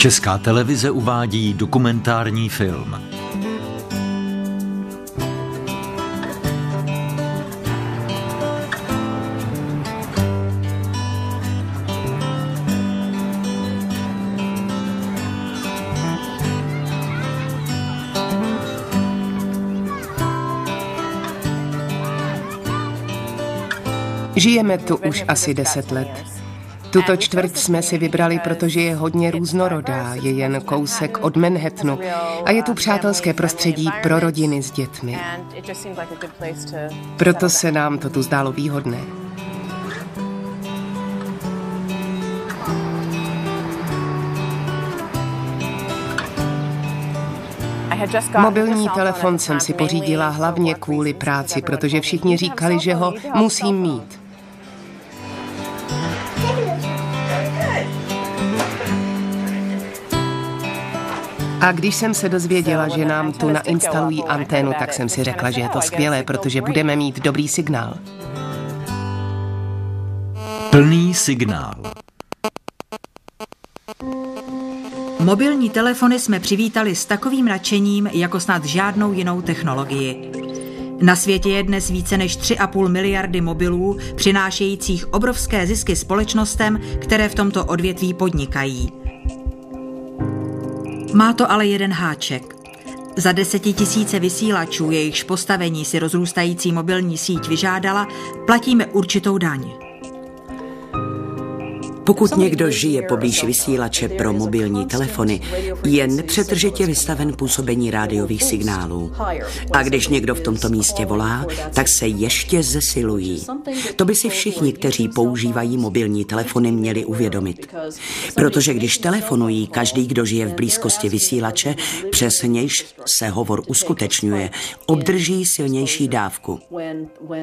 Česká televize uvádí dokumentární film. Žijeme tu už asi 10 let. Tuto čtvrť jsme si vybrali, protože je hodně různorodá, je jen kousek od Manhattanu a je tu přátelské prostředí pro rodiny s dětmi. Proto se nám to tu zdálo výhodné. Mobilní telefon jsem si pořídila hlavně kvůli práci, protože všichni říkali, že ho musím mít. A když jsem se dozvěděla, že nám tu nainstalují anténu, tak jsem si řekla, že je to skvělé, protože budeme mít dobrý signál. Plný signál. Mobilní telefony jsme přivítali s takovým nadšením, jako snad žádnou jinou technologii. Na světě je dnes více než 3,5 miliardy mobilů, přinášejících obrovské zisky společnostem, které v tomto odvětví podnikají. Má to ale jeden háček. Za 10 000 vysílačů, jejichž postavení si rozrůstající mobilní síť vyžádala, platíme určitou daň. Pokud někdo žije poblíž vysílače pro mobilní telefony, je nepřetržitě vystaven působení rádiových signálů. A když někdo v tomto místě volá, tak se ještě zesilují. To by si všichni, kteří používají mobilní telefony, měli uvědomit. Protože když telefonují každý, kdo žije v blízkosti vysílače, přes nějž se hovor uskutečňuje, obdrží silnější dávku.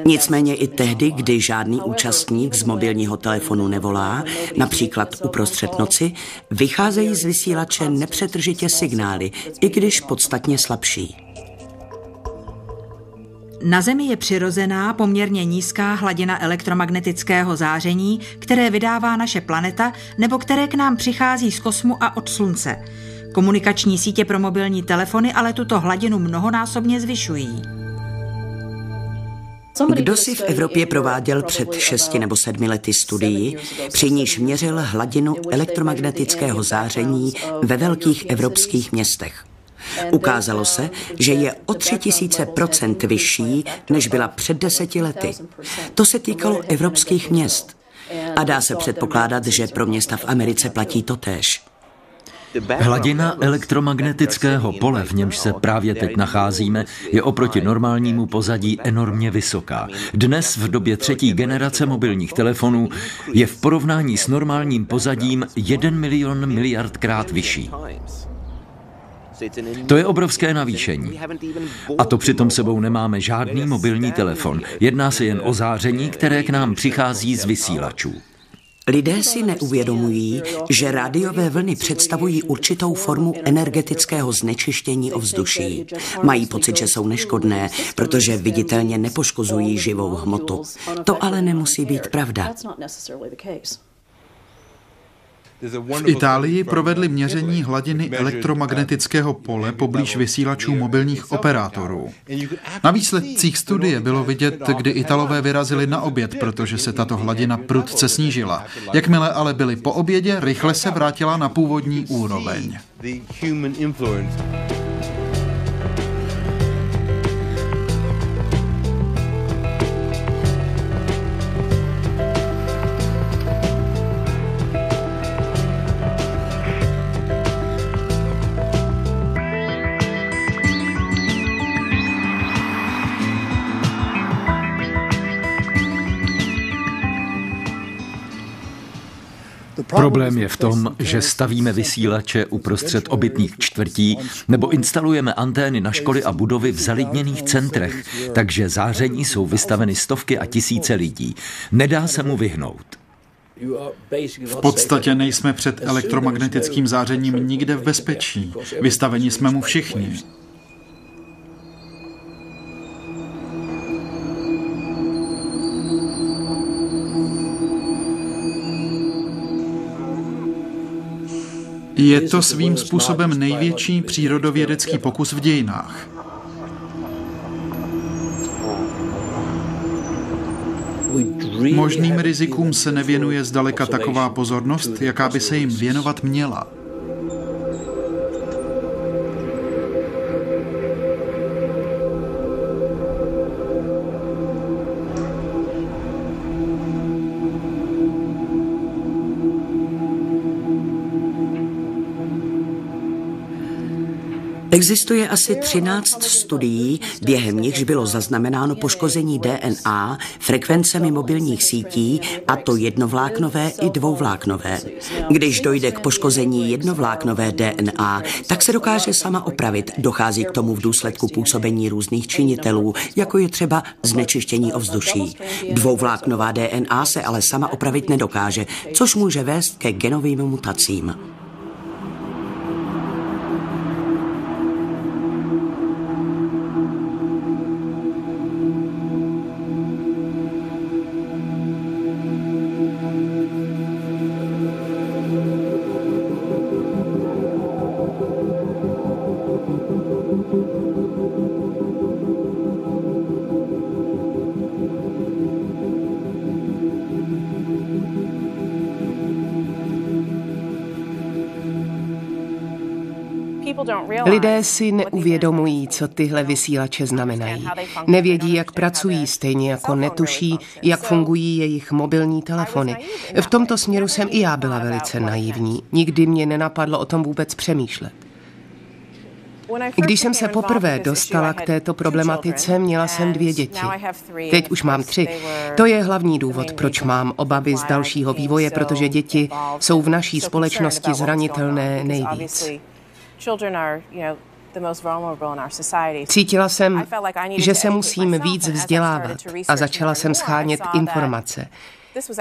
Nicméně i tehdy, kdy žádný účastník z mobilního telefonu nevolá, například uprostřed noci, vycházejí z vysílače nepřetržitě signály, i když podstatně slabší. Na Zemi je přirozená, poměrně nízká hladina elektromagnetického záření, které vydává naše planeta nebo které k nám přichází z kosmu a od Slunce. Komunikační sítě pro mobilní telefony ale tuto hladinu mnohonásobně zvyšují. Kdo si v Evropě prováděl před 6 nebo 7 lety studii, při níž měřil hladinu elektromagnetického záření ve velkých evropských městech. Ukázalo se, že je o 3000% vyšší, než byla před 10 lety. To se týkalo evropských měst. A dá se předpokládat, že pro města v Americe platí totéž. Hladina elektromagnetického pole, v němž se právě teď nacházíme, je oproti normálnímu pozadí enormně vysoká. Dnes v době 3. generace mobilních telefonů je v porovnání s normálním pozadím 1 milion miliardkrát vyšší. To je obrovské navýšení. A to přitom sebou nemáme žádný mobilní telefon. Jedná se jen o záření, které k nám přichází z vysílačů. Lidé si neuvědomují, že rádiové vlny představují určitou formu energetického znečištění ovzduší. Mají pocit, že jsou neškodné, protože viditelně nepoškozují živou hmotu. To ale nemusí být pravda. V Itálii provedli měření hladiny elektromagnetického pole poblíž vysílačů mobilních operátorů. Na výsledcích studie bylo vidět, kdy Italové vyrazili na oběd, protože se tato hladina prudce snížila. Jakmile ale byli po obědě, rychle se vrátila na původní úroveň. Problém je v tom, že stavíme vysílače uprostřed obytných čtvrtí nebo instalujeme antény na školy a budovy v zalidněných centrech, takže záření jsou vystaveny stovky a tisíce lidí. Nedá se mu vyhnout. V podstatě nejsme před elektromagnetickým zářením nikde v bezpečí. Vystaveni jsme mu všichni. Je to svým způsobem největší přírodovědecký pokus v dějinách. Možným rizikům se nevěnuje zdaleka taková pozornost, jaká by se jim věnovat měla. Existuje asi 13 studií, během nichž bylo zaznamenáno poškození DNA frekvencemi mobilních sítí, a to jednovláknové i dvouvláknové. Když dojde k poškození jednovláknové DNA, tak se dokáže sama opravit. Dochází k tomu v důsledku působení různých činitelů, jako je třeba znečištění ovzduší. Dvouvláknová DNA se ale sama opravit nedokáže, což může vést ke genovým mutacím. Lidé si neuvědomují, co tyhle vysílače znamenají. Nevědí, jak pracují, stejně jako netuší, jak fungují jejich mobilní telefony. V tomto směru jsem i já byla velice naivní. Nikdy mě nenapadlo o tom vůbec přemýšlet. Když jsem se poprvé dostala k této problematice, měla jsem 2 děti. Teď už mám 3. To je hlavní důvod, proč mám obavy z dalšího vývoje, protože děti jsou v naší společnosti zranitelné nejvíc. Cítila jsem, že se musím víc vzdělávat a začala jsem shánět informace.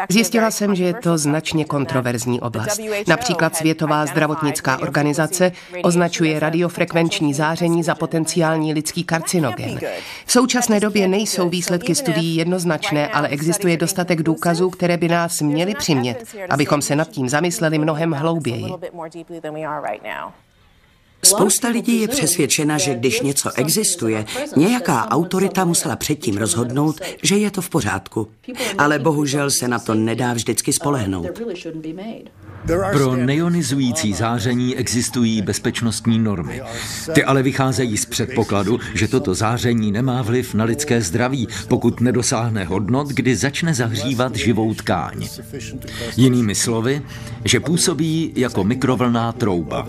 Zjistila jsem, že je to značně kontroverzní oblast. Například Světová zdravotnická organizace označuje radiofrekvenční záření za potenciální lidský karcinogen. V současné době nejsou výsledky studií jednoznačné, ale existuje dostatek důkazů, které by nás měly přimět, abychom se nad tím zamysleli mnohem hlouběji. Spousta lidí je přesvědčena, že když něco existuje, nějaká autorita musela předtím rozhodnout, že je to v pořádku. Ale bohužel se na to nedá vždycky spolehnout. Pro neionizující záření existují bezpečnostní normy. Ty ale vycházejí z předpokladu, že toto záření nemá vliv na lidské zdraví, pokud nedosáhne hodnot, kdy začne zahřívat živou tkáň. Jinými slovy, že působí jako mikrovlnná trouba.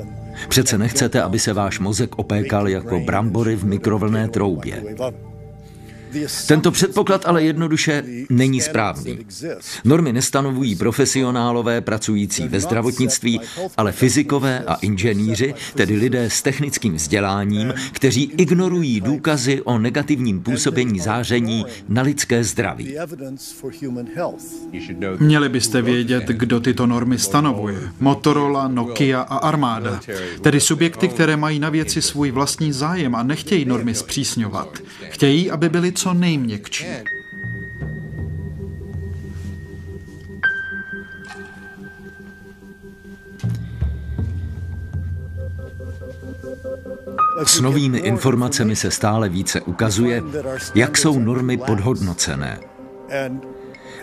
Přece nechcete, aby se váš mozek opékal jako brambory v mikrovlnné troubě. Tento předpoklad ale jednoduše není správný. Normy nestanovují profesionálové pracující ve zdravotnictví, ale fyzikové a inženýři, tedy lidé s technickým vzděláním, kteří ignorují důkazy o negativním působení záření na lidské zdraví. Měli byste vědět, kdo tyto normy stanovuje. Motorola, Nokia a armáda. Tedy subjekty, které mají na věci svůj vlastní zájem a nechtějí normy zpřísňovat. Chtějí, aby byly co nejměkčí. S novými informacemi se stále více ukazuje, jak jsou normy podhodnocené.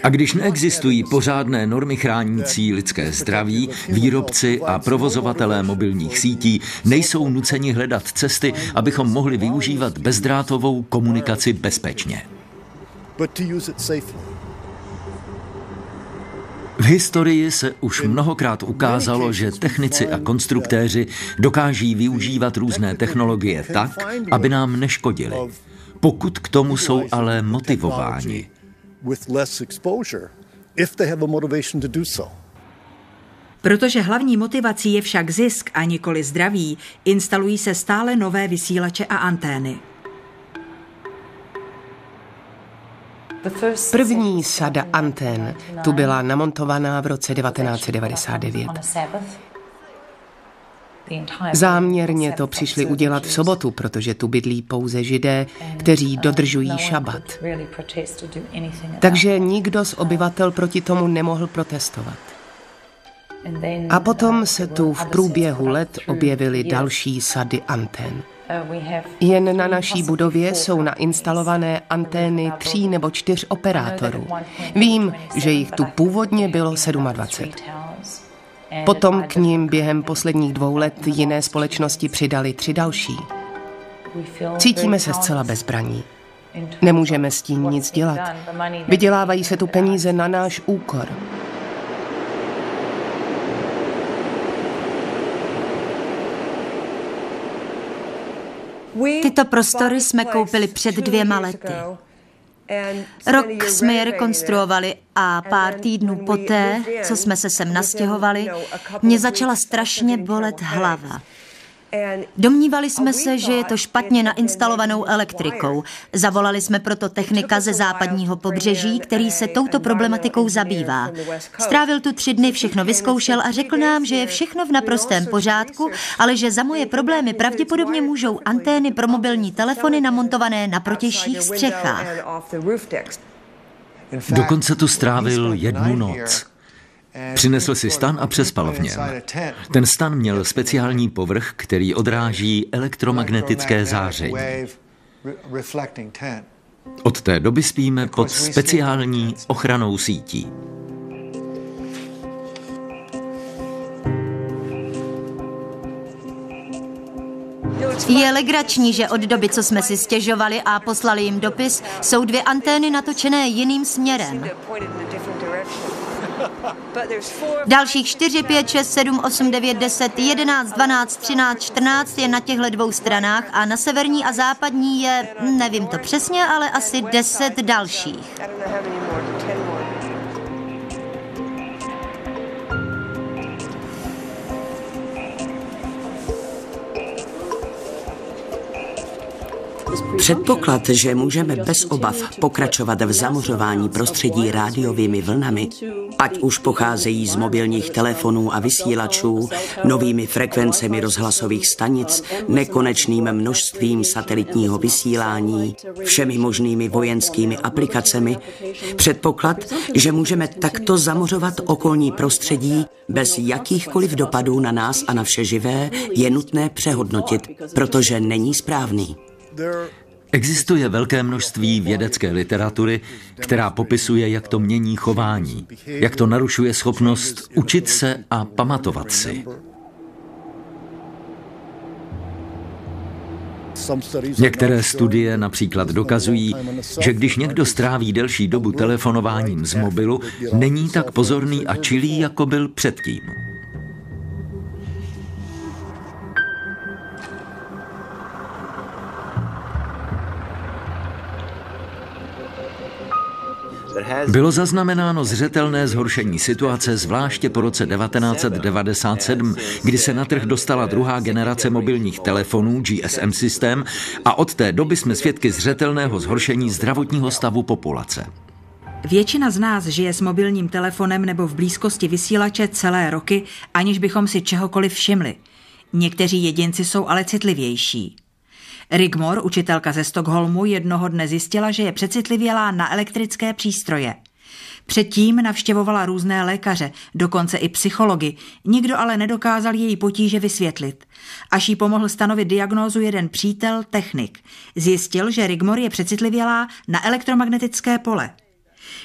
A když neexistují pořádné normy chránící lidské zdraví, výrobci a provozovatelé mobilních sítí nejsou nuceni hledat cesty, abychom mohli využívat bezdrátovou komunikaci bezpečně. V historii se už mnohokrát ukázalo, že technici a konstruktéři dokáží využívat různé technologie tak, aby nám neškodili, pokud k tomu jsou ale motivováni. Protože hlavní motivací je však zisk a nikoli zdraví, instalují se stále nové vysílače a antény. První sada antén tu byla namontovaná v roce 1999. Záměrně to přišli udělat v sobotu, protože tu bydlí pouze Židé, kteří dodržují šabat. Takže nikdo z obyvatel proti tomu nemohl protestovat. A potom se tu v průběhu let objevily další sady antén. Jen na naší budově jsou nainstalované antény 3 nebo 4 operátorů. Vím, že jich tu původně bylo 27. Potom k nim během posledních 2 let jiné společnosti přidali 3 další. Cítíme se zcela bezbraní. Nemůžeme s tím nic dělat. Vydělávají se tu peníze na náš úkor. Tyto prostory jsme koupili před 2 lety. Rok jsme je rekonstruovali a pár týdnů poté, co jsme se sem nastěhovali, mě začala strašně bolet hlava. Domnívali jsme se, že je to špatně nainstalovanou elektrikou. Zavolali jsme proto technika ze západního pobřeží, který se touto problematikou zabývá. Strávil tu 3 dny, všechno vyzkoušel a řekl nám, že je všechno v naprostém pořádku, ale že za moje problémy pravděpodobně můžou antény pro mobilní telefony namontované na protějších střechách. Dokonce tu strávil 1 noc. Přinesl si stan a přespal v něm. Ten stan měl speciální povrch, který odráží elektromagnetické záření. Od té doby spíme pod speciální ochrannou sítí. Je legrační, že od doby, co jsme si stěžovali a poslali jim dopis, jsou 2 antény natočené jiným směrem. Dalších 4, 5, 6, 7, 8, 9, 10, 11, 12, 13, 14 je na těchto 2 stranách a na severní a západní je, nevím to přesně, ale asi 10 dalších. Předpoklad, že můžeme bez obav pokračovat v zamořování prostředí rádiovými vlnami, ať už pocházejí z mobilních telefonů a vysílačů, novými frekvencemi rozhlasových stanic, nekonečným množstvím satelitního vysílání, všemi možnými vojenskými aplikacemi, předpoklad, že můžeme takto zamořovat okolní prostředí bez jakýchkoliv dopadů na nás a na vše živé, je nutné přehodnotit, protože není správný. Existuje velké množství vědecké literatury, která popisuje, jak to mění chování, jak to narušuje schopnost učit se a pamatovat si. Některé studie například dokazují, že když někdo stráví delší dobu telefonováním z mobilu, není tak pozorný a čilý, jako byl předtím. Bylo zaznamenáno zřetelné zhoršení situace, zvláště po roce 1997, kdy se na trh dostala 2. generace mobilních telefonů GSM systém a od té doby jsme svědky zřetelného zhoršení zdravotního stavu populace. Většina z nás žije s mobilním telefonem nebo v blízkosti vysílače celé roky, aniž bychom si čehokoliv všimli. Někteří jedinci jsou ale citlivější. Rigmor, učitelka ze Stockholmu, jednoho dne zjistila, že je přecitlivělá na elektrické přístroje. Předtím navštěvovala různé lékaře, dokonce i psychology. Nikdo ale nedokázal její potíže vysvětlit. Až jí pomohl stanovit diagnózu jeden přítel, technik. Zjistil, že Rigmor je přecitlivělá na elektromagnetické pole.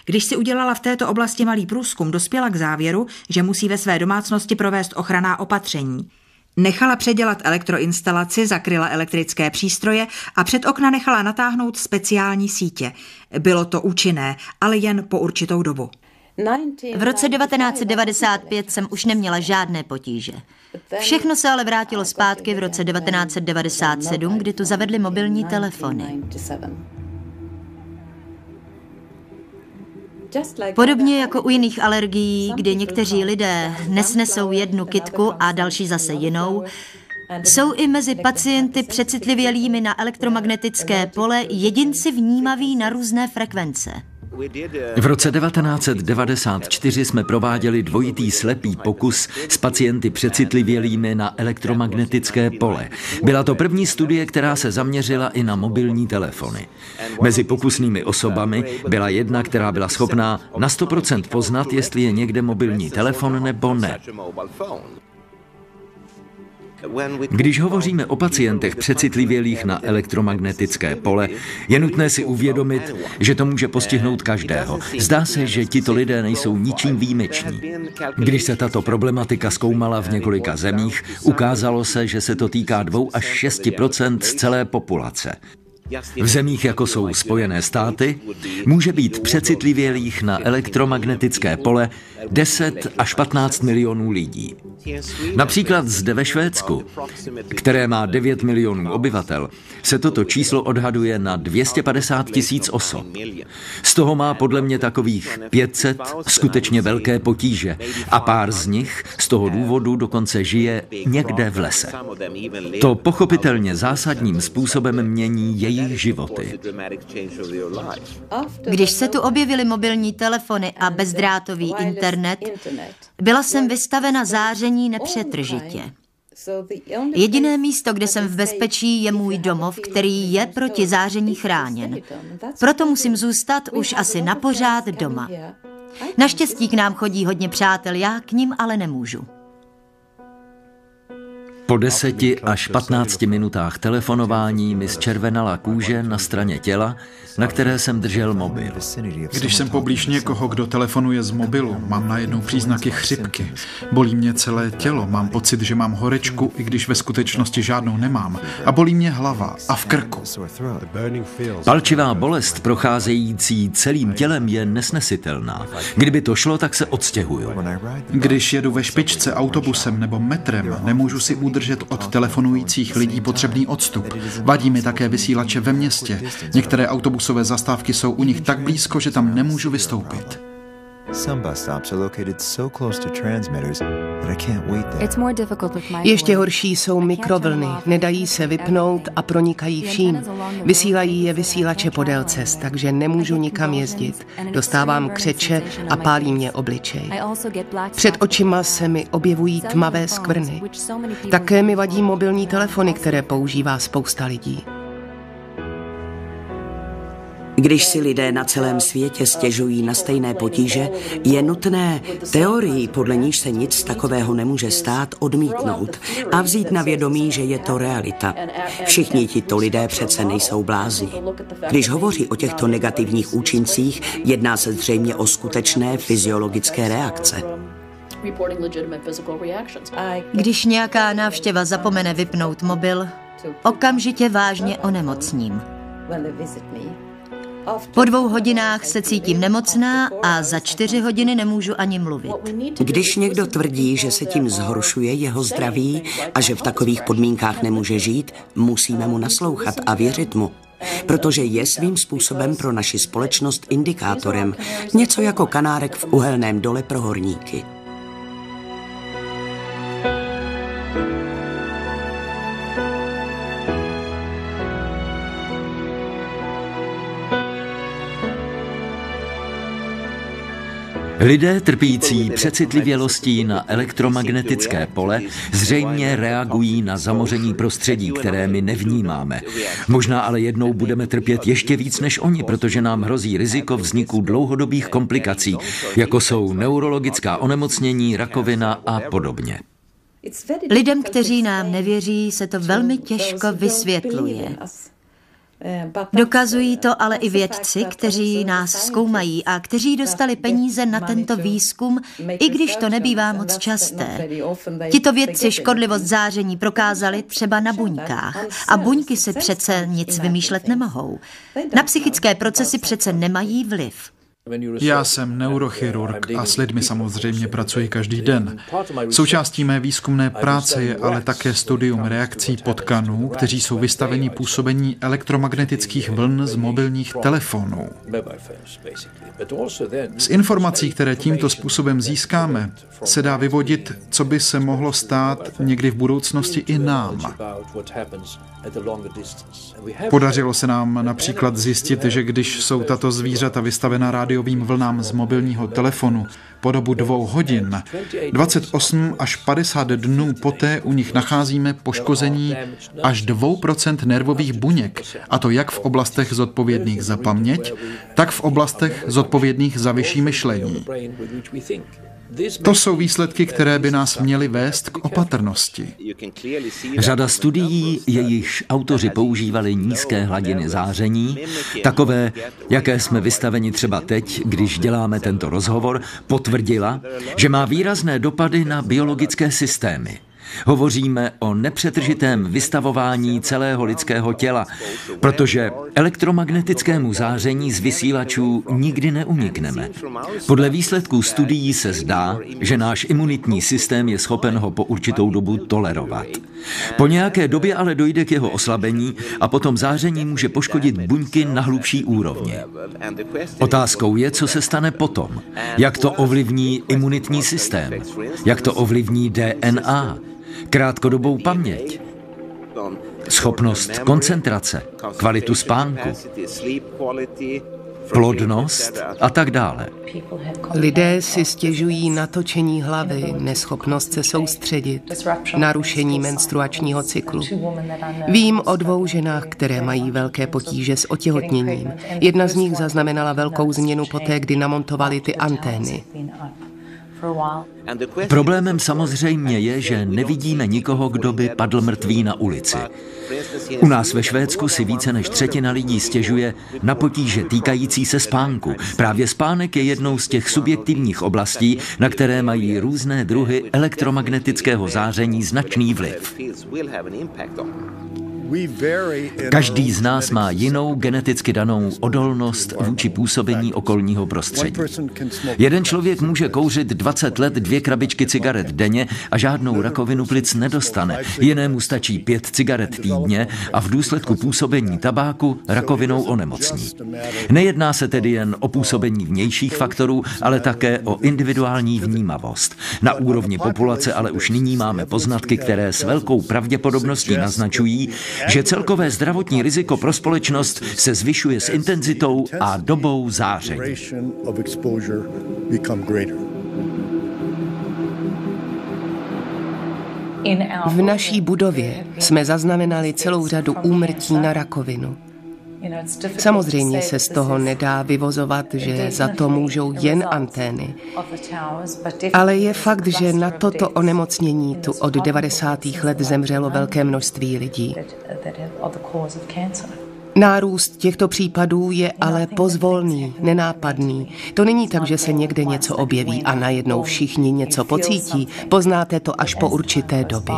Když si udělala v této oblasti malý průzkum, dospěla k závěru, že musí ve své domácnosti provést ochranná opatření. Nechala předělat elektroinstalaci, zakryla elektrické přístroje a před okna nechala natáhnout speciální sítě. Bylo to účinné, ale jen po určitou dobu. V roce 1995 jsem už neměla žádné potíže. Všechno se ale vrátilo zpátky v roce 1997, kdy tu zavedli mobilní telefony. Podobně jako u jiných alergií, kdy někteří lidé nesnesou jednu kytku a další zase jinou, jsou i mezi pacienty přecitlivělými na elektromagnetické pole jedinci vnímaví na různé frekvence. V roce 1994 jsme prováděli dvojitý slepý pokus s pacienty přecitlivělými na elektromagnetické pole. Byla to první studie, která se zaměřila i na mobilní telefony. Mezi pokusnými osobami byla jedna, která byla schopná na 100% poznat, jestli je někde mobilní telefon nebo ne. Když hovoříme o pacientech přecitlivělých na elektromagnetické pole, je nutné si uvědomit, že to může postihnout každého. Zdá se, že tito lidé nejsou ničím výjimeční. Když se tato problematika zkoumala v několika zemích, ukázalo se, že se to týká 2 až 6% z celé populace. V zemích, jako jsou Spojené státy, může být přecitlivělých na elektromagnetické pole 10 až 15 milionů lidí. Například zde ve Švédsku, které má 9 milionů obyvatel, se toto číslo odhaduje na 250 000 osob. Z toho má podle mě takových 500 skutečně velké potíže a pár z nich z toho důvodu dokonce žije někde v lese. To pochopitelně zásadním způsobem mění jejich životy. Když se tu objevily mobilní telefony a bezdrátový internet, byla jsem vystavena záření nepřetržitě. Jediné místo, kde jsem v bezpečí, je můj domov, který je proti záření chráněn. Proto musím zůstat už asi napořád doma. Naštěstí k nám chodí hodně přátel, já k nim ale nemůžu. Po 10 až 15 minutách telefonování mi zčervenala kůže na straně těla, na které jsem držel mobil. Když jsem poblíž někoho, kdo telefonuje z mobilu, mám najednou příznaky chřipky. Bolí mě celé tělo, mám pocit, že mám horečku, i když ve skutečnosti žádnou nemám. A bolí mě hlava a v krku. Palčivá bolest procházející celým tělem je nesnesitelná. Kdyby to šlo, tak se odstěhuju. Když jedu ve špičce autobusem nebo metrem, nemůžu si udržet od telefonujících lidí potřebný odstup. Vadí mi také vysílače ve městě. Některé autobusové zastávky jsou u nich tak blízko, že tam nemůžu vystoupit. Ještě horší jsou mikrovlny, nedají se vypnout a pronikají vším. Vysílají je vysílače podél cest, takže nemůžu nikam jezdit. Dostávám křeče a pálí mě obličej. Před očima se mi objevují tmavé skvrny. Také mi vadí mobilní telefony, které používá spousta lidí. Když si lidé na celém světě stěžují na stejné potíže, je nutné teorii, podle níž se nic takového nemůže stát, odmítnout a vzít na vědomí, že je to realita. Všichni tito lidé přece nejsou blázni. Když hovoří o těchto negativních účincích, jedná se zřejmě o skutečné fyziologické reakce. Když nějaká návštěva zapomene vypnout mobil, okamžitě vážně onemocním. Po 2 hodinách se cítím nemocná a za 4 hodiny nemůžu ani mluvit. Když někdo tvrdí, že se tím zhoršuje jeho zdraví a že v takových podmínkách nemůže žít, musíme mu naslouchat a věřit mu. Protože je svým způsobem pro naši společnost indikátorem, něco jako kanárek v uhelném dole pro horníky. Lidé trpící přecitlivělostí na elektromagnetické pole zřejmě reagují na zamoření prostředí, které my nevnímáme. Možná ale jednou budeme trpět ještě víc než oni, protože nám hrozí riziko vzniku dlouhodobých komplikací, jako jsou neurologická onemocnění, rakovina a podobně. Lidem, kteří nám nevěří, se to velmi těžko vysvětluje. Dokazují to ale i vědci, kteří nás zkoumají a kteří dostali peníze na tento výzkum, i když to nebývá moc časté. Tito vědci škodlivost záření prokázali třeba na buňkách. A buňky si přece nic vymýšlet nemohou. Na psychické procesy přece nemají vliv. Já jsem neurochirurg a s lidmi samozřejmě pracuji každý den. Součástí mé výzkumné práce je ale také studium reakcí potkanů, kteří jsou vystaveni působení elektromagnetických vln z mobilních telefonů. Z informací, které tímto způsobem získáme, se dá vyvodit, co by se mohlo stát někdy v budoucnosti i nám. Podařilo se nám například zjistit, že když jsou tato zvířata vystavena rádiovým vlnám z mobilního telefonu po dobu 2 hodin, 28 až 50 dnů poté u nich nacházíme poškození až 2% nervových buněk, a to jak v oblastech zodpovědných za paměť, tak v oblastech zodpovědných za vyšší myšlení. To jsou výsledky, které by nás měly vést k opatrnosti. Řada studií, jejichž autoři používali nízké hladiny záření, takové, jaké jsme vystaveni třeba teď, když děláme tento rozhovor, potvrdila, že má výrazné dopady na biologické systémy. Hovoříme o nepřetržitém vystavování celého lidského těla, protože elektromagnetickému záření z vysílačů nikdy neunikneme. Podle výsledků studií se zdá, že náš imunitní systém je schopen ho po určitou dobu tolerovat. Po nějaké době ale dojde k jeho oslabení a potom záření může poškodit buňky na hlubší úrovni. Otázkou je, co se stane potom. Jak to ovlivní imunitní systém? Jak to ovlivní DNA? Krátkodobou paměť, schopnost koncentrace, kvalitu spánku, plodnost a tak dále. Lidé si stěžují na točení hlavy, neschopnost se soustředit, narušení menstruačního cyklu. Vím o 2 ženách, které mají velké potíže s otěhotněním. Jedna z nich zaznamenala velkou změnu poté, kdy namontovali ty antény. Problémem samozřejmě je, že nevidíme nikoho, kdo by padl mrtvý na ulici. U nás ve Švédsku si více než 1/3 lidí stěžuje na potíže týkající se spánku. Právě spánek je jednou z těch subjektivních oblastí, na které mají různé druhy elektromagnetického záření značný vliv. Každý z nás má jinou geneticky danou odolnost vůči působení okolního prostředí. Jeden člověk může kouřit 20 let 2 krabičky cigaret denně a žádnou rakovinu plic nedostane. Jinému stačí 5 cigaret týdně a v důsledku působení tabáku rakovinou onemocní. Nejedná se tedy jen o působení vnějších faktorů, ale také o individuální vnímavost. Na úrovni populace ale už nyní máme poznatky, které s velkou pravděpodobností naznačují, že celkové zdravotní riziko pro společnost se zvyšuje s intenzitou a dobou záření. V naší budově jsme zaznamenali celou řadu úmrtí na rakovinu. Samozřejmě se z toho nedá vyvozovat, že za to můžou jen antény. Ale je fakt, že na toto onemocnění tu od 90. let zemřelo velké množství lidí. Nárůst těchto případů je ale pozvolný, nenápadný. To není tak, že se někde něco objeví a najednou všichni něco pocítí. Poznáte to až po určité době.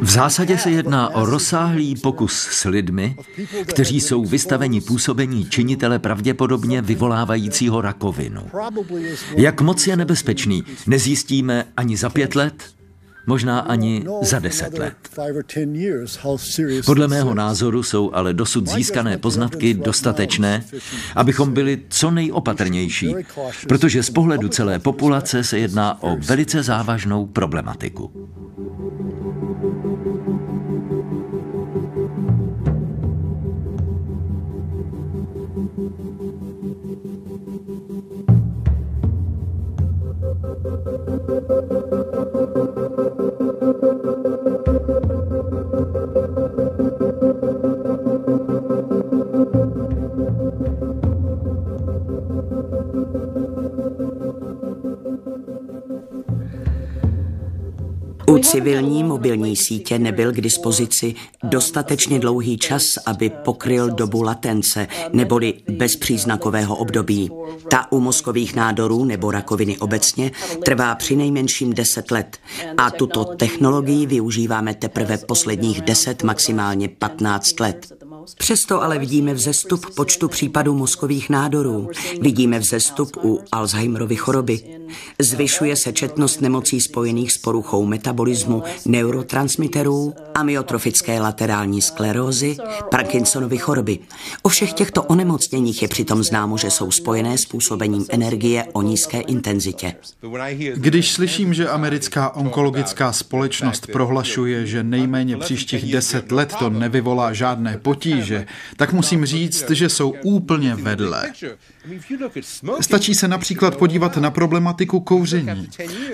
V zásadě se jedná o rozsáhlý pokus s lidmi, kteří jsou vystaveni působení činitele pravděpodobně vyvolávajícího rakovinu. Jak moc je nebezpečný, nezjistíme ani za 5 let, možná ani za 10 let. Podle mého názoru jsou ale dosud získané poznatky dostatečné, abychom byli co nejopatrnější, protože z pohledu celé populace se jedná o velice závažnou problematiku. U civilní mobilní sítě nebyl k dispozici dostatečně dlouhý čas, aby pokryl dobu latence neboli bezpříznakového období. Ta u mozkových nádorů nebo rakoviny obecně trvá přinejmenším 10 let a tuto technologii využíváme teprve posledních 10, maximálně 15 let. Přesto ale vidíme vzestup počtu případů mozkových nádorů. Vidíme vzestup u Alzheimerovy choroby. Zvyšuje se četnost nemocí spojených s poruchou metabolismu, neurotransmiterů, amyotrofické laterální sklerózy, Parkinsonovy choroby. O všech těchto onemocněních je přitom známo, že jsou spojené s působením energie o nízké intenzitě. Když slyším, že americká onkologická společnost prohlašuje, že nejméně příštích 10 let to nevyvolá žádné potíže, tak musím říct, že jsou úplně vedle. Stačí se například podívat na problematiku kouření.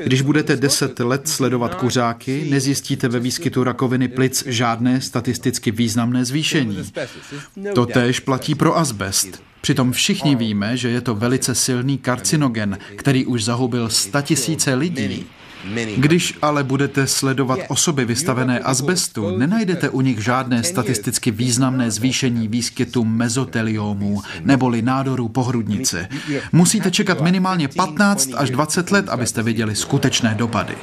Když budete 10 let sledovat kuřáky, nezjistíte ve výskytu rakoviny plic žádné statisticky významné zvýšení. Totéž platí pro azbest. Přitom všichni víme, že je to velice silný karcinogen, který už zahubil 100 000 lidí. Když ale budete sledovat osoby vystavené azbestu, nenajdete u nich žádné statisticky významné zvýšení výskytu mezoteliomů neboli nádorů pohrudnice. Musíte čekat minimálně 15 až 20 let, abyste viděli skutečné dopady.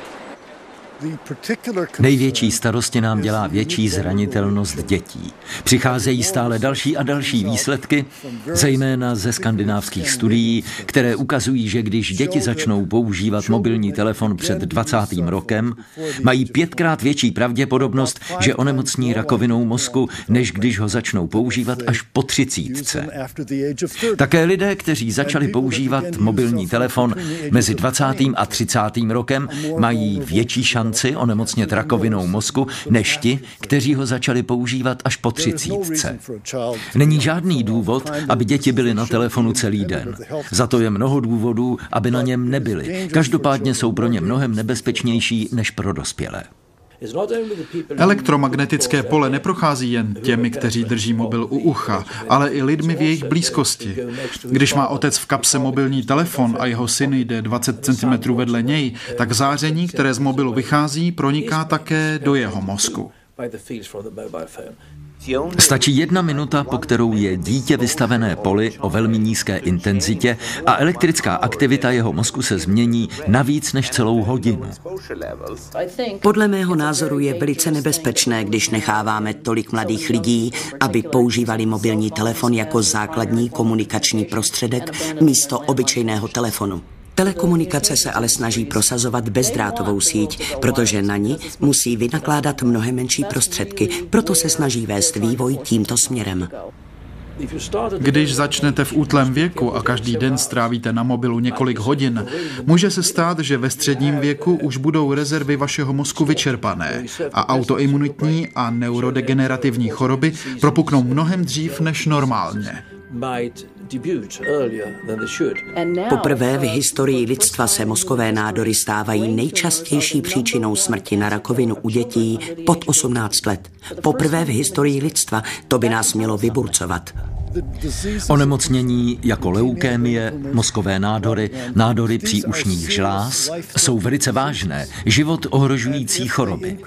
Největší starosti nám dělá větší zranitelnost dětí. Přicházejí stále další a další výsledky, zejména ze skandinávských studií, které ukazují, že když děti začnou používat mobilní telefon před 20. rokem, mají 5krát větší pravděpodobnost, že onemocní rakovinou mozku, než když ho začnou používat až po 30. Také lidé, kteří začali používat mobilní telefon mezi 20. a 30. rokem, mají větší šanci onemocnět rakovinou mozku než ti, kteří ho začali používat až po 30. Není žádný důvod, aby děti byly na telefonu celý den. Za to je mnoho důvodů, aby na něm nebyly. Každopádně jsou pro ně mnohem nebezpečnější než pro dospělé. Elektromagnetické pole neprochází jen těmi, kteří drží mobil u ucha, ale i lidmi v jejich blízkosti. Když má otec v kapse mobilní telefon a jeho syn jde 20 cm vedle něj, tak záření, které z mobilu vychází, proniká také do jeho mozku. Stačí 1 minuta, po kterou je dítě vystavené poli o velmi nízké intenzitě a elektrická aktivita jeho mozku se změní na víc než celou hodinu. Podle mého názoru je velice nebezpečné, když necháváme tolik mladých lidí, aby používali mobilní telefon jako základní komunikační prostředek místo obyčejného telefonu. Telekomunikace se ale snaží prosazovat bezdrátovou síť, protože na ní musí vynakládat mnohem menší prostředky, proto se snaží vést vývoj tímto směrem. Když začnete v útlém věku a každý den strávíte na mobilu několik hodin, může se stát, že ve středním věku už budou rezervy vašeho mozku vyčerpané a autoimunitní a neurodegenerativní choroby propuknou mnohem dřív než normálně. Poprvé v historii lidstva se mozkové nádory stávají nejčastější příčinou smrti na rakovinu u dětí pod 18 let. Poprvé v historii lidstva, to by nás mělo vyburcovat. Onemocnění jako leukémie, mozkové nádory, nádory příušních žláz jsou velice vážné, život ohrožující choroby.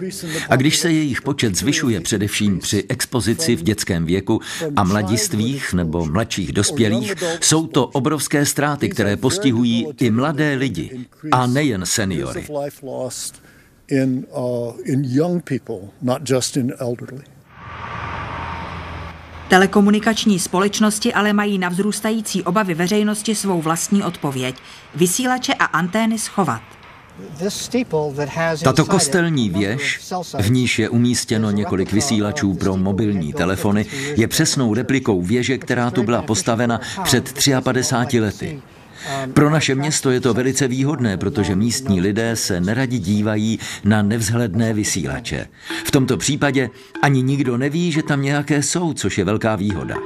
A když se jejich počet zvyšuje především při expozici v dětském věku a mladistvých nebo mladších dospělých, jsou to obrovské ztráty, které postihují i mladé lidi a nejen seniory. Telekomunikační společnosti ale mají na vzrůstající obavy veřejnosti svou vlastní odpověď. Vysílače a antény schovat. Tato kostelní věž, v níž je umístěno několik vysílačů pro mobilní telefony, je přesnou replikou věže, která tu byla postavena před 53 lety. Pro naše město je to velice výhodné, protože místní lidé se neradi dívají na nevzhledné vysílače. V tomto případě ani nikdo neví, že tam nějaké jsou, což je velká výhoda.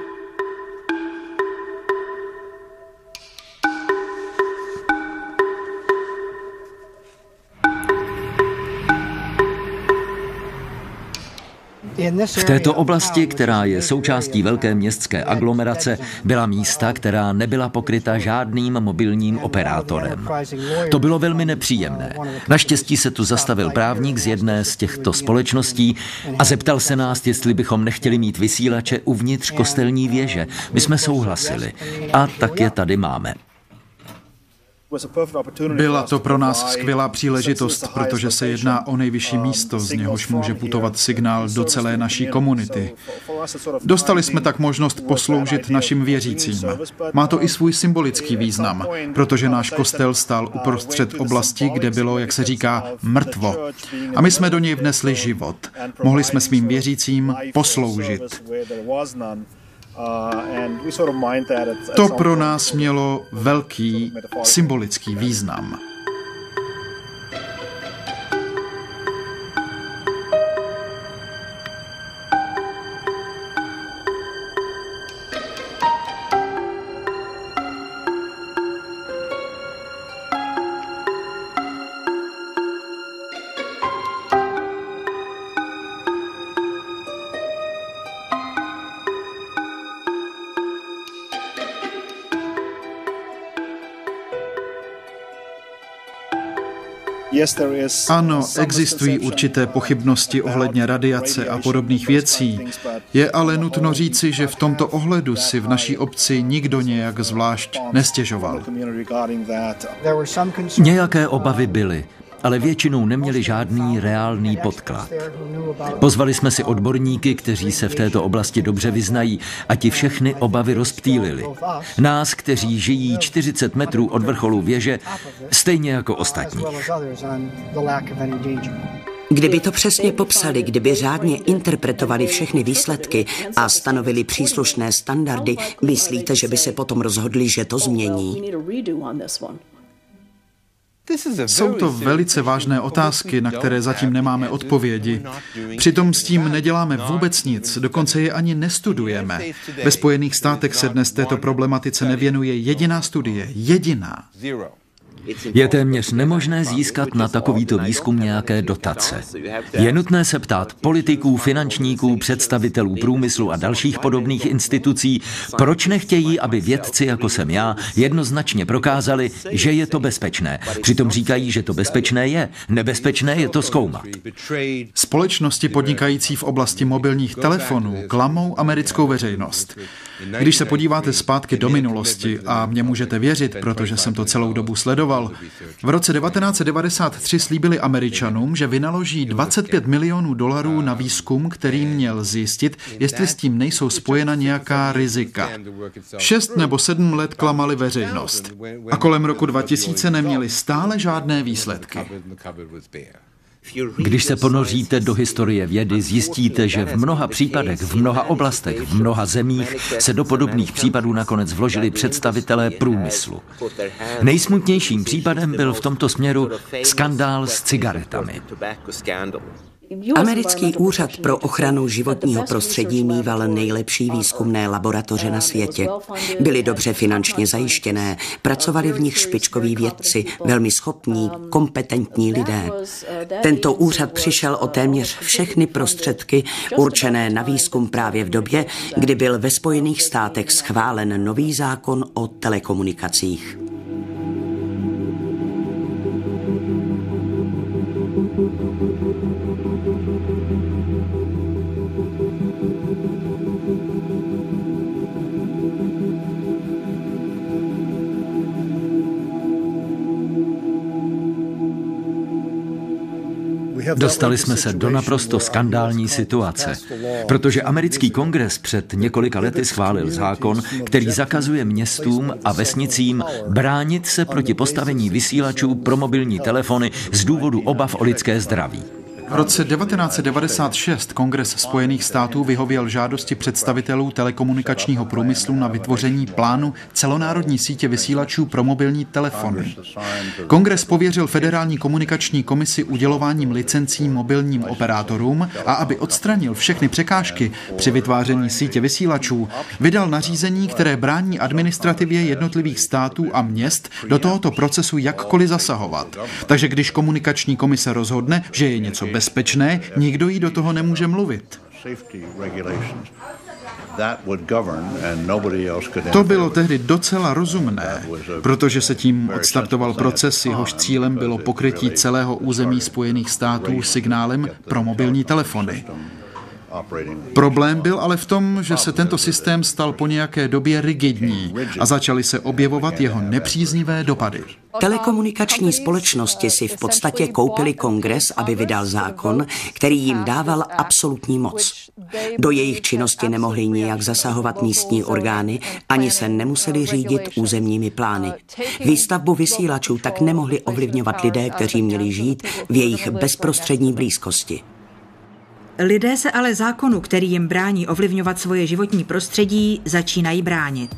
V této oblasti, která je součástí velké městské aglomerace, byla místa, která nebyla pokryta žádným mobilním operátorem. To bylo velmi nepříjemné. Naštěstí se tu zastavil právník z jedné z těchto společností a zeptal se nás, jestli bychom nechtěli mít vysílače uvnitř kostelní věže. My jsme souhlasili. A tak je tady máme. Byla to pro nás skvělá příležitost, protože se jedná o nejvyšší místo, z něhož může putovat signál do celé naší komunity. Dostali jsme tak možnost posloužit našim věřícím. Má to i svůj symbolický význam, protože náš kostel stál uprostřed oblasti, kde bylo, jak se říká, mrtvo. A my jsme do něj vnesli život. Mohli jsme svým věřícím posloužit. To pro nás mělo velký symbolický význam. Ano, existují určité pochybnosti ohledně radiace a podobných věcí. Je ale nutno říci, že v tomto ohledu si v naší obci nikdo nějak zvlášť nestěžoval. Nějaké obavy byly, ale většinou neměli žádný reálný podklad. Pozvali jsme si odborníky, kteří se v této oblasti dobře vyznají, a ti všechny obavy rozptýlili. Nás, kteří žijí 40 metrů od vrcholu věže, stejně jako ostatní. Kdyby to přesně popsali, kdyby řádně interpretovali všechny výsledky a stanovili příslušné standardy, myslíte, že by se potom rozhodli, že to změní? Jsou to velice vážné otázky, na které zatím nemáme odpovědi. Přitom s tím neděláme vůbec nic, dokonce je ani nestudujeme. Ve Spojených státech se dnes této problematice nevěnuje jediná studie. Jediná. Je téměř nemožné získat na takovýto výzkum nějaké dotace. Je nutné se ptát politiků, finančníků, představitelů průmyslu a dalších podobných institucí, proč nechtějí, aby vědci, jako jsem já, jednoznačně prokázali, že je to bezpečné. Přitom říkají, že to bezpečné je. Nebezpečné je to zkoumat. Společnosti podnikající v oblasti mobilních telefonů klamou americkou veřejnost. Když se podíváte zpátky do minulosti, a mně můžete věřit, protože jsem to celou dobu sledoval, v roce 1993 slíbili Američanům, že vynaloží $25 milionů na výzkum, který měl zjistit, jestli s tím nejsou spojena nějaká rizika. 6 nebo 7 let klamali veřejnost. A kolem roku 2000 neměli stále žádné výsledky. Když se ponoříte do historie vědy, zjistíte, že v mnoha případech, v mnoha oblastech, v mnoha zemích se do podobných případů nakonec vložili představitelé průmyslu. Nejsmutnějším případem byl v tomto směru skandál s cigaretami. Americký úřad pro ochranu životního prostředí míval nejlepší výzkumné laboratoře na světě. Byly dobře finančně zajištěné, pracovali v nich špičkoví vědci, velmi schopní, kompetentní lidé. Tento úřad přišel o téměř všechny prostředky určené na výzkum právě v době, kdy byl ve Spojených státech schválen nový zákon o telekomunikacích. Dostali jsme se do naprosto skandální situace, protože americký kongres před několika lety schválil zákon, který zakazuje městům a vesnicím bránit se proti postavení vysílačů pro mobilní telefony z důvodu obav o lidské zdraví. V roce 1996 Kongres Spojených států vyhověl žádosti představitelů telekomunikačního průmyslu na vytvoření plánu celonárodní sítě vysílačů pro mobilní telefony. Kongres pověřil Federální komunikační komisi udělováním licencí mobilním operátorům a aby odstranil všechny překážky při vytváření sítě vysílačů, vydal nařízení, které brání administrativě jednotlivých států a měst do tohoto procesu jakkoliv zasahovat. Takže když komunikační komise rozhodne, že je něco bezpečné, nikdo jí do toho nemůže mluvit. To bylo tehdy docela rozumné, protože se tím odstartoval proces, jehož cílem bylo pokrytí celého území Spojených států signálem pro mobilní telefony. Problém byl ale v tom, že se tento systém stal po nějaké době rigidní a začaly se objevovat jeho nepříznivé dopady. Telekomunikační společnosti si v podstatě koupili Kongres, aby vydal zákon, který jim dával absolutní moc. Do jejich činnosti nemohly nijak zasahovat místní orgány, ani se nemuseli řídit územními plány. Výstavbu vysílačů tak nemohli ovlivňovat lidé, kteří měli žít v jejich bezprostřední blízkosti. Lidé se ale zákonu, který jim brání ovlivňovat svoje životní prostředí, začínají bránit.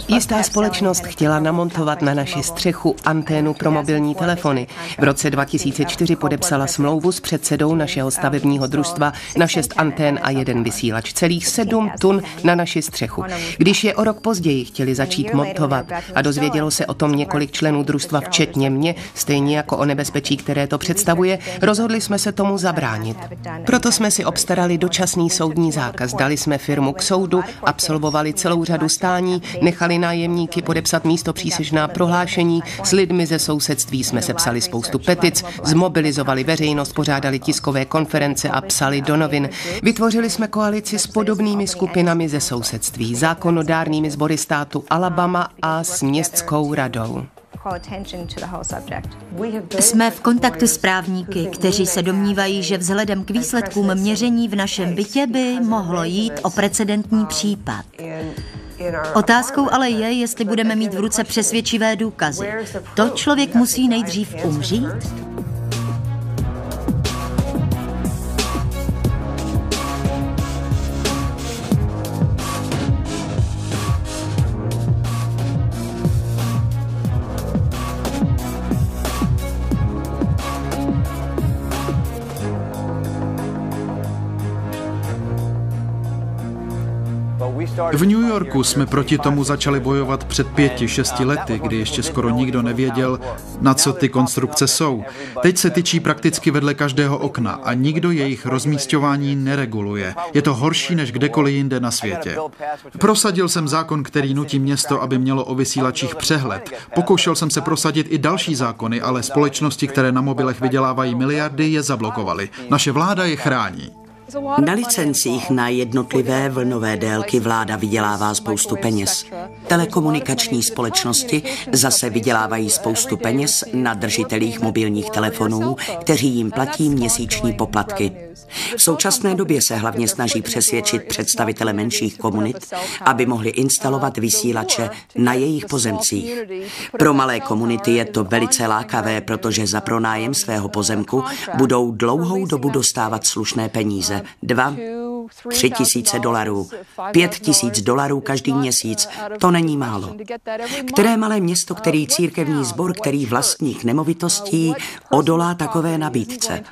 Jistá společnost chtěla namontovat na naši střechu anténu pro mobilní telefony. V roce 2004 podepsala smlouvu s předsedou našeho stavebního družstva na 6 antén a 1 vysílač, celých 7 tun na naši střechu. Když je o rok později chtěli začít montovat a dozvědělo se o tom několik členů družstva, včetně mě, stejně jako o nebezpečí, které to představuje, rozhodli jsme se tomu zabránit. Proto jsme si obstarali dočasný soudní zákaz, dali jsme firmu k soudu, absolvovali celou řadu stání, nechali nájemníky podepsat místopřísežná prohlášení, s lidmi ze sousedství jsme sepsali spoustu petic, zmobilizovali veřejnost, pořádali tiskové konference a psali do novin. Vytvořili jsme koalici s podobnými skupinami ze sousedství, zákonodárnými sbory státu Alabama a s městskou radou. Jsme v kontaktu s právníky, kteří se domnívají, že vzhledem k výsledkům měření v našem bytě by mohlo jít o precedentní případ. Otázkou ale je, jestli budeme mít v ruce přesvědčivé důkazy. To člověk musí nejdřív umřít? V New Yorku jsme proti tomu začali bojovat před 5-6 lety, kdy ještě skoro nikdo nevěděl, na co ty konstrukce jsou. Teď se tyčí prakticky vedle každého okna a nikdo jejich rozmísťování nereguluje. Je to horší než kdekoliv jinde na světě. Prosadil jsem zákon, který nutí město, aby mělo o vysílačích přehled. Pokoušel jsem se prosadit i další zákony, ale společnosti, které na mobilech vydělávají miliardy, je zablokovaly. Naše vláda je chrání. Na licencích na jednotlivé vlnové délky vláda vydělává spoustu peněz. Telekomunikační společnosti zase vydělávají spoustu peněz na držitelích mobilních telefonů, kteří jim platí měsíční poplatky. V současné době se hlavně snaží přesvědčit představitele menších komunit, aby mohli instalovat vysílače na jejich pozemcích. Pro malé komunity je to velice lákavé, protože za pronájem svého pozemku budou dlouhou dobu dostávat slušné peníze. 2-3 tisíce dolarů, 5 tisíc dolarů každý měsíc, to není málo. Které malé město, který církevní sbor, který vlastník nemovitostí, odolá takové nabídce?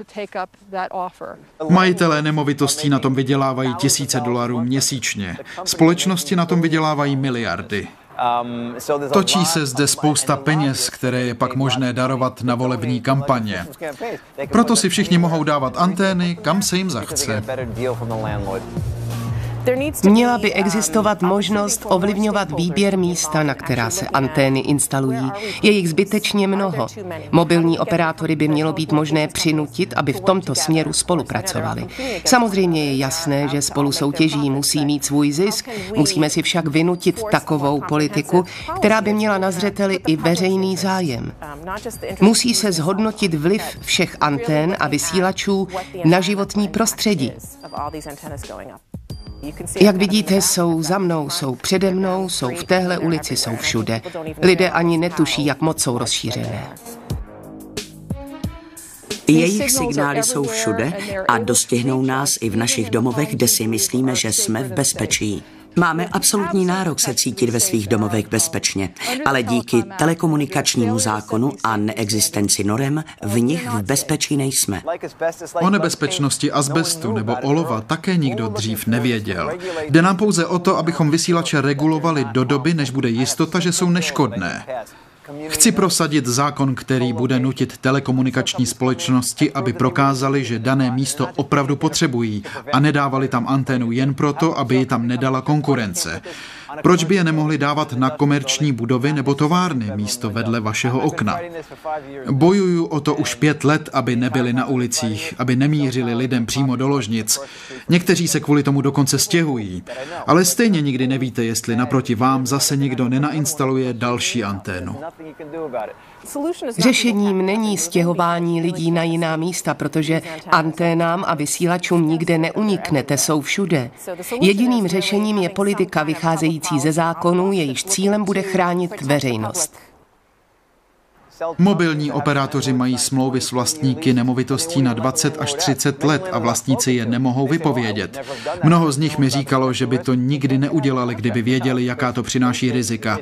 Majitelé nemovitostí na tom vydělávají tisíce dolarů měsíčně. Společnosti na tom vydělávají miliardy. Točí se zde spousta peněz, které je pak možné darovat na volební kampaně. Proto si všichni mohou dávat antény, kam se jim zachce. Měla by existovat možnost ovlivňovat výběr místa, na která se antény instalují. Je jich zbytečně mnoho. Mobilní operátory by mělo být možné přinutit, aby v tomto směru spolupracovali. Samozřejmě je jasné, že spolu soutěží, musí mít svůj zisk, musíme si však vynutit takovou politiku, která by měla na zřeteli i veřejný zájem. Musí se zhodnotit vliv všech antén a vysílačů na životní prostředí. Jak vidíte, jsou za mnou, jsou přede mnou, jsou v téhle ulici, jsou všude. Lidé ani netuší, jak moc jsou rozšířené. Jejich signály jsou všude a dostihnou nás i v našich domovech, kde si myslíme, že jsme v bezpečí. Máme absolutní nárok se cítit ve svých domovech bezpečně, ale díky telekomunikačnímu zákonu a neexistenci norem v nich v bezpečí nejsme. O nebezpečnosti azbestu nebo olova také nikdo dřív nevěděl. Jde nám pouze o to, abychom vysílače regulovali do doby, než bude jistota, že jsou neškodné. Chci prosadit zákon, který bude nutit telekomunikační společnosti, aby prokázali, že dané místo opravdu potřebují a nedávali tam anténu jen proto, aby ji tam nedala konkurence. Proč by je nemohli dávat na komerční budovy nebo továrny místo vedle vašeho okna? Bojuju o to už 5 let, aby nebyli na ulicích, aby nemířili lidem přímo do ložnic. Někteří se kvůli tomu dokonce stěhují. Ale stejně nikdy nevíte, jestli naproti vám zase někdo nenainstaluje další anténu. Řešením není stěhování lidí na jiná místa, protože anténám a vysílačům nikde neuniknete, jsou všude. Jediným řešením je politika vycházející ze zákonů, jejíž cílem bude chránit veřejnost. Mobilní operátoři mají smlouvy s vlastníky nemovitostí na 20 až 30 let a vlastníci je nemohou vypovědět. Mnoho z nich mi říkalo, že by to nikdy neudělali, kdyby věděli, jaká to přináší rizika.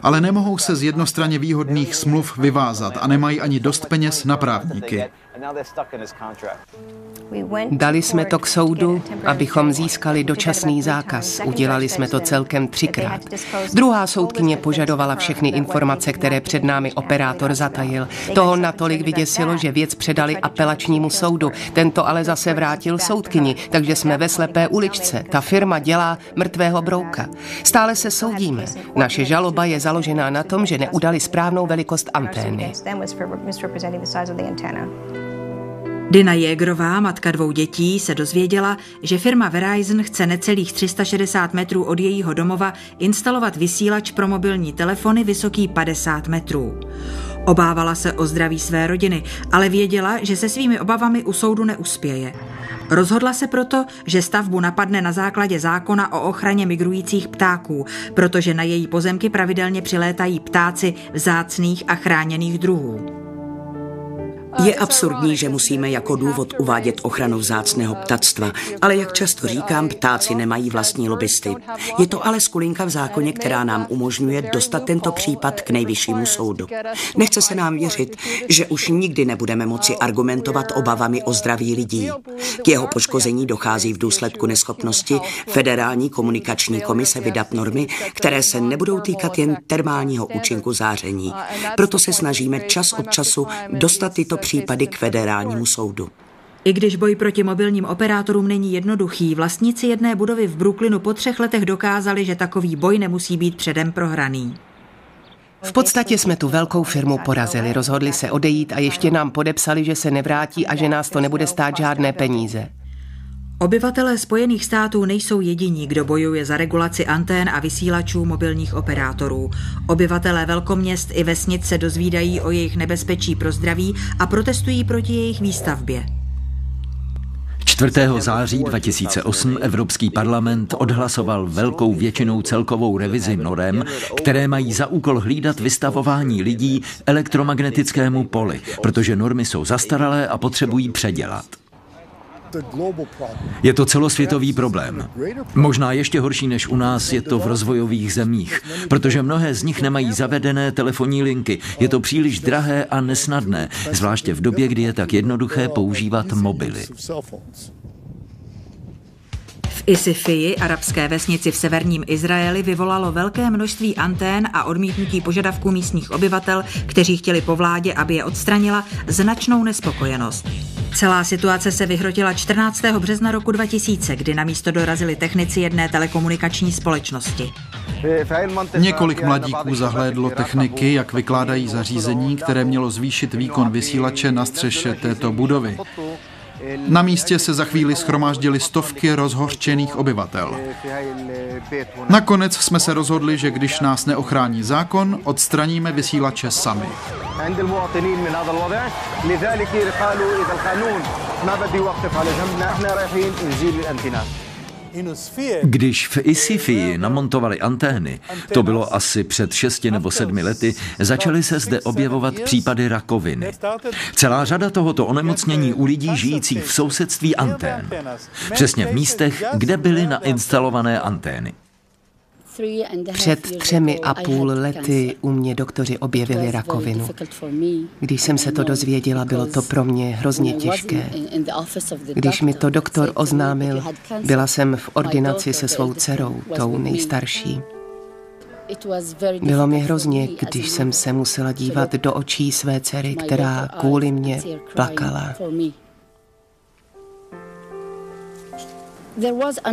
Ale nemohou se z jednostranně výhodných smluv vyvázat a nemají ani dost peněz na právníky. Dali jsme to k soudu, abychom získali dočasný zákaz. Udělali jsme to celkem 3krát. Druhá soudkyně požadovala všechny informace, které před námi operátor zatajil. Toho natolik vyděsilo, že věc předali apelačnímu soudu. Tento ale zase vrátil soudkyni, takže jsme ve slepé uličce. Ta firma dělá mrtvého brouka. Stále se soudíme. Naše žaloba je založená na tom, že neudali správnou velikost antény. Dina Jägerová, matka 2 dětí, se dozvěděla, že firma Verizon chce necelých 360 metrů od jejího domova instalovat vysílač pro mobilní telefony vysoký 50 metrů. Obávala se o zdraví své rodiny, ale věděla, že se svými obavami u soudu neuspěje. Rozhodla se proto, že stavbu napadne na základě zákona o ochraně migrujících ptáků, protože na její pozemky pravidelně přilétají ptáci vzácných a chráněných druhů. Je absurdní, že musíme jako důvod uvádět ochranu vzácného ptactva, ale jak často říkám, ptáci nemají vlastní lobbysty. Je to ale skulinka v zákoně, která nám umožňuje dostat tento případ k nejvyššímu soudu. Nechce se nám věřit, že už nikdy nebudeme moci argumentovat obavami o zdraví lidí. K jeho poškození dochází v důsledku neschopnosti Federální komunikační komise vydat normy, které se nebudou týkat jen termálního účinku záření. Proto se snažíme čas od času dostat tyto případy k federálnímu soudu. I když boj proti mobilním operátorům není jednoduchý, vlastníci jedné budovy v Brooklynu po 3 letech dokázali, že takový boj nemusí být předem prohraný. V podstatě jsme tu velkou firmu porazili, rozhodli se odejít a ještě nám podepsali, že se nevrátí a že nás to nebude stát žádné peníze. Obyvatelé Spojených států nejsou jediní, kdo bojuje za regulaci antén a vysílačů mobilních operátorů. Obyvatelé velkoměst i vesnic se dozvídají o jejich nebezpečí pro zdraví a protestují proti jejich výstavbě. 4. září 2008 Evropský parlament odhlasoval velkou většinou celkovou revizi norem, které mají za úkol hlídat vystavování lidí elektromagnetickému poli, protože normy jsou zastaralé a potřebují předělat. Je to celosvětový problém. Možná ještě horší než u nás je to v rozvojových zemích, protože mnohé z nich nemají zavedené telefonní linky. Je to příliš drahé a nesnadné, zvláště v době, kdy je tak jednoduché používat mobily. V Isifii, arabské vesnici v severním Izraeli, vyvolalo velké množství antén a odmítnutí požadavků místních obyvatel, kteří chtěli po vládě, aby je odstranila, značnou nespokojenost. Celá situace se vyhrotila 14. března roku 2000, kdy na místo dorazili technici jedné telekomunikační společnosti. Několik mladíků zahlédlo techniky, jak vykládají zařízení, které mělo zvýšit výkon vysílače na střeše této budovy. Na místě se za chvíli shromáždily stovky rozhořčených obyvatel. Nakonec jsme se rozhodli, že když nás neochrání zákon, odstraníme vysílače sami. Když v Isifii namontovali antény, to bylo asi před 6 nebo 7 lety, začaly se zde objevovat případy rakoviny. Celá řada tohoto onemocnění u lidí žijících v sousedství antén. Přesně v místech, kde byly nainstalované antény. Před 3,5 lety u mě doktoři objevili rakovinu. Když jsem se to dozvěděla, bylo to pro mě hrozně těžké. Když mi to doktor oznámil, byla jsem v ordinaci se svou dcerou, tou nejstarší. Bylo mi hrozně, když jsem se musela dívat do očí své dcery, která kvůli mě plakala.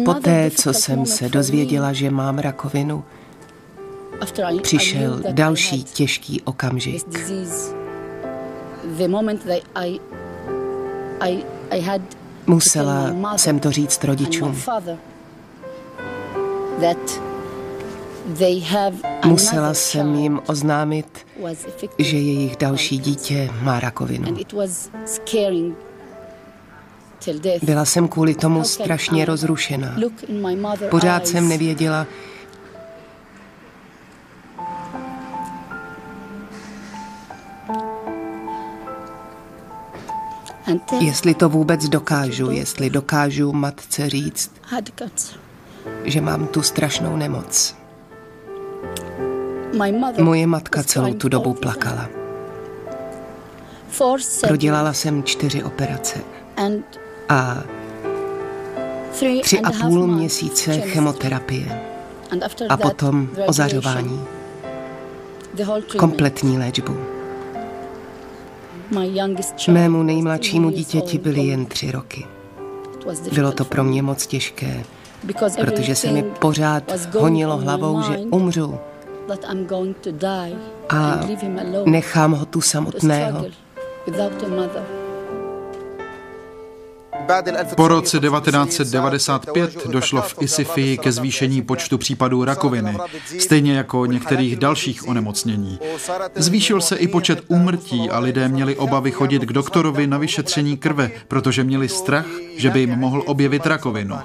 Poté, co jsem se dozvěděla, že mám rakovinu, přišel další těžký okamžik. Musela jsem to říct rodičům. Musela jsem jim oznámit, že jejich další dítě má rakovinu. Byla jsem kvůli tomu strašně rozrušená. Pořád jsem nevěděla, jestli to vůbec dokážu, jestli dokážu matce říct, že mám tu strašnou nemoc. Moje matka celou tu dobu plakala. Prodělala jsem 4 operace a 3,5 měsíce chemoterapie a potom ozařování. Kompletní léčbu. Mému nejmladšímu dítěti byly jen 3 roky. Bylo to pro mě moc těžké, protože se mi pořád honilo hlavou, že umřu a nechám ho tu samotného. Po roce 1995 došlo v Isifii ke zvýšení počtu případů rakoviny, stejně jako některých dalších onemocnění. Zvýšil se i počet úmrtí a lidé měli obavy chodit k doktorovi na vyšetření krve, protože měli strach, že by jim mohl objevit rakovinu.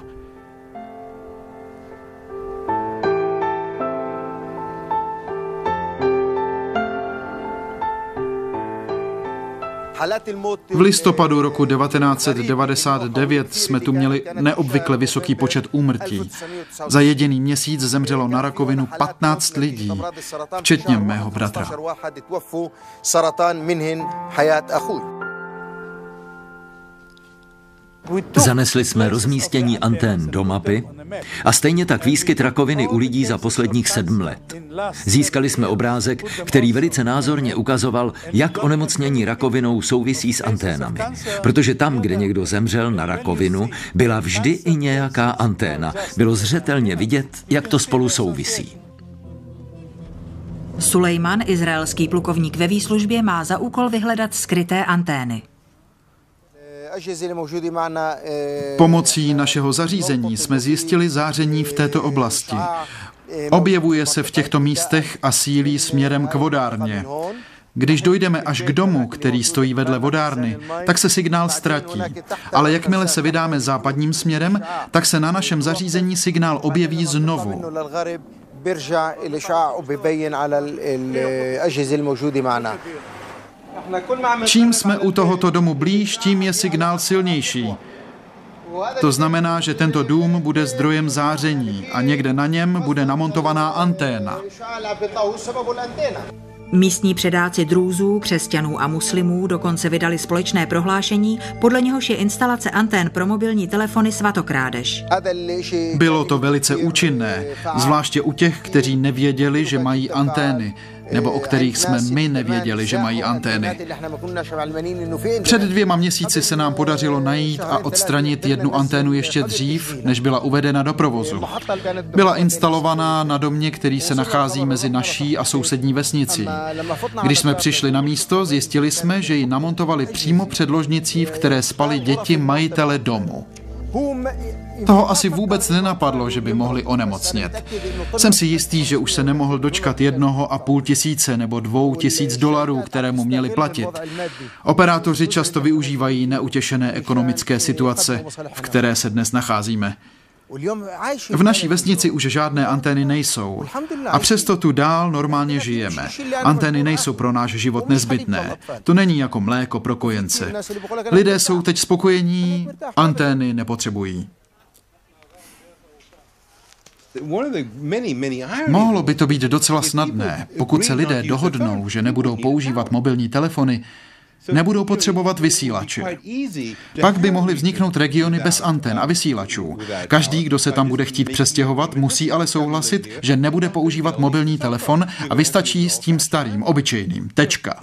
V listopadu roku 1999 jsme tu měli neobvykle vysoký počet úmrtí. Za jediný měsíc zemřelo na rakovinu 15 lidí, včetně mého bratra. Zanesli jsme rozmístění antén do mapy a stejně tak výskyt rakoviny u lidí za posledních 7 let. Získali jsme obrázek, který velice názorně ukazoval, jak onemocnění rakovinou souvisí s anténami. Protože tam, kde někdo zemřel na rakovinu, byla vždy i nějaká anténa. Bylo zřetelně vidět, jak to spolu souvisí. Sulejman, izraelský plukovník ve výslužbě, má za úkol vyhledat skryté antény. Pomocí našeho zařízení jsme zjistili záření v této oblasti. Objevuje se v těchto místech a sílí směrem k vodárně. Když dojdeme až k domu, který stojí vedle vodárny, tak se signál ztratí. Ale jakmile se vydáme západním směrem, tak se na našem zařízení signál objeví znovu. Čím jsme u tohoto domu blíž, tím je signál silnější. To znamená, že tento dům bude zdrojem záření a někde na něm bude namontovaná anténa. Místní předáci drůzů, křesťanů a muslimů dokonce vydali společné prohlášení, podle něhož je instalace antén pro mobilní telefony svatokrádež. Bylo to velice účinné, zvláště u těch, kteří nevěděli, že mají antény, nebo o kterých jsme my nevěděli, že mají antény. Před 2 měsíci se nám podařilo najít a odstranit jednu anténu ještě dřív, než byla uvedena do provozu. Byla instalovaná na domě, který se nachází mezi naší a sousední vesnicí. Když jsme přišli na místo, zjistili jsme, že ji namontovali přímo před ložnicí, v které spali děti majitele domu. Toho asi vůbec nenapadlo, že by mohli onemocnět. Jsem si jistý, že už se nemohl dočkat 1,5 tisíce nebo $2,000, které mu měli platit. Operátoři často využívají neutěšené ekonomické situace, v které se dnes nacházíme. V naší vesnici už žádné antény nejsou a přesto tu dál normálně žijeme. Antény nejsou pro náš život nezbytné. To není jako mléko pro kojence. Lidé jsou teď spokojení, antény nepotřebují. Mohlo by to být docela snadné, pokud se lidé dohodnou, že nebudou používat mobilní telefony, Nebudou potřebovat vysílače. Pak by mohly vzniknout regiony bez antén a vysílačů. Každý, kdo se tam bude chtít přestěhovat, musí ale souhlasit, že nebude používat mobilní telefon a vystačí s tím starým, obyčejným. Tečka.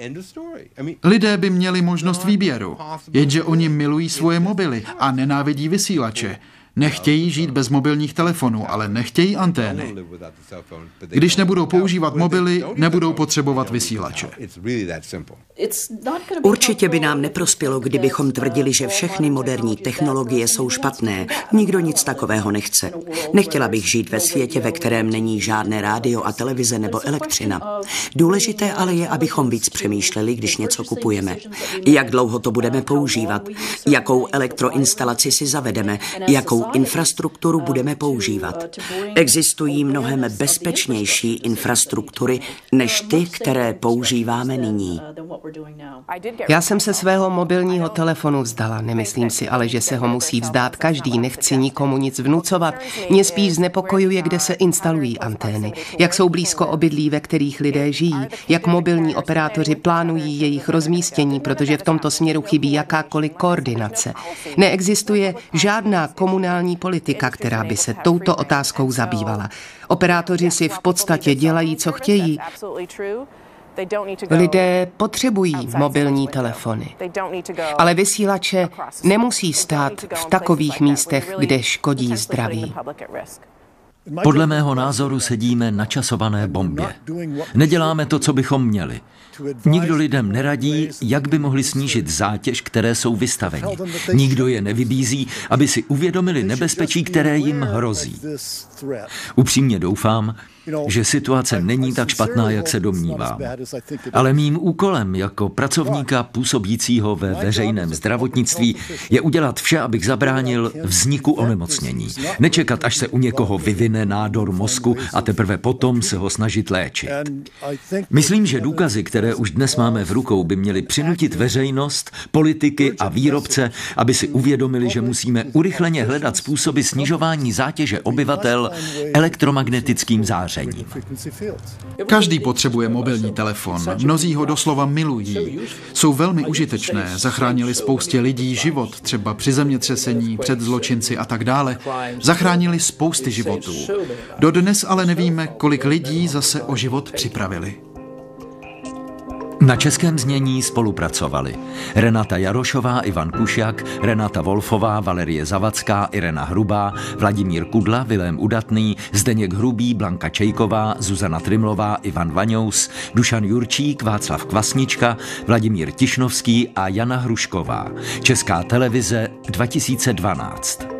Lidé by měli možnost výběru, jenže oni milují svoje mobily a nenávidí vysílače. Nechtějí žít bez mobilních telefonů, ale nechtějí antény. Když nebudou používat mobily, nebudou potřebovat vysílače. Určitě by nám neprospělo, kdybychom tvrdili, že všechny moderní technologie jsou špatné. Nikdo nic takového nechce. Nechtěla bych žít ve světě, ve kterém není žádné rádio a televize nebo elektřina. Důležité ale je, abychom víc přemýšleli, když něco kupujeme. Jak dlouho to budeme používat, jakou elektroinstalaci si zavedeme, jakou infrastrukturu budeme používat. Existují mnohem bezpečnější infrastruktury než ty, které používáme nyní. Já jsem se svého mobilního telefonu vzdala, nemyslím si ale, že se ho musí vzdát každý, nechci nikomu nic vnucovat. Mě spíš znepokojuje, kde se instalují antény, jak jsou blízko obydlí, ve kterých lidé žijí, jak mobilní operátoři plánují jejich rozmístění, protože v tomto směru chybí jakákoliv koordinace. Neexistuje žádná komunální politika, která by se touto otázkou zabývala. Operátoři si v podstatě dělají, co chtějí. Lidé potřebují mobilní telefony, ale vysílače nemusí stát v takových místech, kde škodí zdraví. Podle mého názoru sedíme na časované bombě. Neděláme to, co bychom měli. Nikdo lidem neradí, jak by mohli snížit zátěž, které jsou vystaveni. Nikdo je nevybízí, aby si uvědomili nebezpečí, které jim hrozí. Upřímně doufám, že situace není tak špatná, jak se domnívám. Ale mým úkolem jako pracovníka působícího ve veřejném zdravotnictví je udělat vše, abych zabránil vzniku onemocnění. Nečekat, až se u někoho vyvine nádor mozku a teprve potom se ho snažit léčit. Myslím, že důkazy, které už dnes máme v rukou, by měly přinutit veřejnost, politiky a výrobce, aby si uvědomili, že musíme urychleně hledat způsoby snižování zátěže obyvatel elektromagnetickým zářením. Každý potřebuje mobilní telefon. Mnozí ho doslova milují. Jsou velmi užitečné, zachránili spoustě lidí život, třeba při zemětřesení, před zločinci a tak dále. Zachránili spousty životů. Dodnes ale nevíme, kolik lidí zase o život připravili. Na českém znění spolupracovali Renata Jarošová, Ivan Kušjak, Renata Wolfová, Valerie Zavacká, Irena Hrubá, Vladimír Kudla, Vilém Udatný, Zdeněk Hrubý, Blanka Čejková, Zuzana Trimlová, Ivan Vaňous, Dušan Jurčík, Václav Kvasnička, Vladimír Tišnovský a Jana Hrušková. Česká televize 2012.